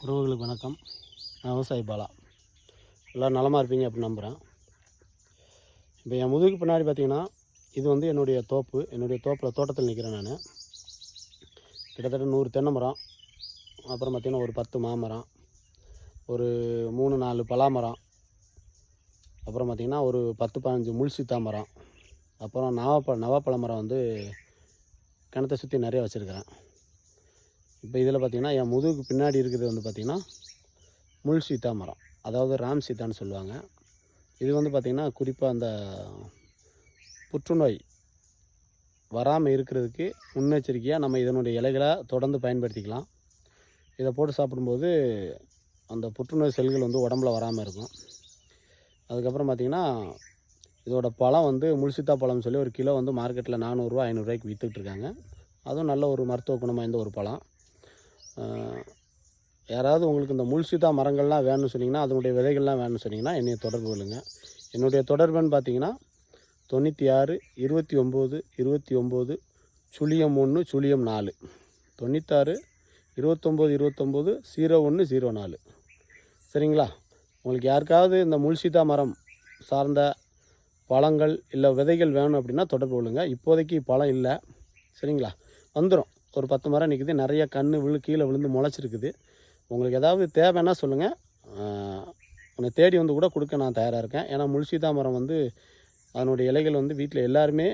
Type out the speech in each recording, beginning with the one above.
உறவுகளுக்கு வணக்கம். நான் விவசாயி பாலா. எல்லோரும் நலமாக இருப்பீங்க அப்படின்னு நம்புகிறேன். இப்போ என் முதுகுக்கு பின்னாடி பார்த்திங்கன்னா, இது வந்து என்னுடைய தோப்பு. என்னுடைய தோட்டத்தில் நிற்கிறேன் நான். கிட்டத்தட்ட 100 தென்னை மரம், அப்புறம் பார்த்திங்கன்னா ஒரு 10 மாமரம், ஒரு 3-4 பலாமரம், அப்புறம் பார்த்திங்கன்னா ஒரு 10-15 முள் சீத்தா மரம், அப்புறம் நவாப்பழ மரம் வந்து கிணத்தை சுற்றி நிறைய வச்சுருக்கிறேன். இப்போ இதில் பார்த்திங்கன்னா என் முதுகுக்கு பின்னாடி இருக்கிறது வந்து பார்த்திங்கன்னா முள் சீத்தா மரம், அதாவது ராம் சீத்தான்னு சொல்லுவாங்க. இது வந்து பார்த்திங்கன்னா குறிப்பாக அந்த புற்றுநோய் வராமல் இருக்கிறதுக்கு முன்னெச்சரிக்கையாக நம்ம இதனுடைய இலைகளை தொடர்ந்து பயன்படுத்திக்கலாம். இதை போட்டு சாப்பிடும்போது அந்த புற்றுநோய் செல்கள் வந்து உடம்புல வராமல் இருக்கும். அதுக்கப்புறம் பார்த்திங்கன்னா இதோட பழம் வந்து முள்சீத்தா பழம்னு சொல்லி ஒரு கிலோ வந்து மார்க்கெட்டில் 400 500 விற்றுக்கிட்டுருக்காங்க. அதுவும் நல்ல ஒரு மருத்துவ குணம் வாய்ந்த ஒரு பழம். யாராவது உங்களுக்கு இந்த முள்சீத்தா மரங்கள்லாம் வேணும்னு சொன்னிங்கன்னா, அதனுடைய விதைகள்லாம் வேணும்னு சொன்னிங்கன்னா என்னைய தொடர்பு கொள்ளுங்கள். என்னுடைய தொடர்புன்னு பார்த்தீங்கன்னா 96 29 29 0 1 0 4 96 29 29 01 04. சரிங்களா? உங்களுக்கு யாருக்காவது இந்த முள்சீத்தா மரம் சார்ந்த பழங்கள் இல்லை விதைகள் வேணும் அப்படின்னா தொடர்பு கொள்ளுங்கள். இப்போதைக்கு பழம் இல்லை. சரிங்களா? வந்துடும். ஒரு 10 மரம் நிற்குது, நிறைய கீழே விழுந்து முளைச்சிருக்குது. உங்களுக்கு ஏதாவது தேவைன்னா சொல்லுங்கள், உன்னை தேடி வந்து கூட கொடுக்க நான் தயாராக இருக்கேன். ஏன்னா முள்சீத்தா மரம் வந்து அதனுடைய இலைகள் வந்து வீட்டில் எல்லாருமே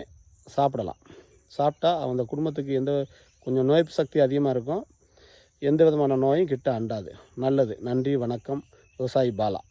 சாப்பிடலாம். சாப்பிட்டா அந்த குடும்பத்துக்கு கொஞ்சம் நோய் சக்தி அதிகமாக இருக்கும். எந்த விதமான நோயும் கிட்ட அண்டாது. நல்லது. நன்றி, வணக்கம். விவசாயி பாலா.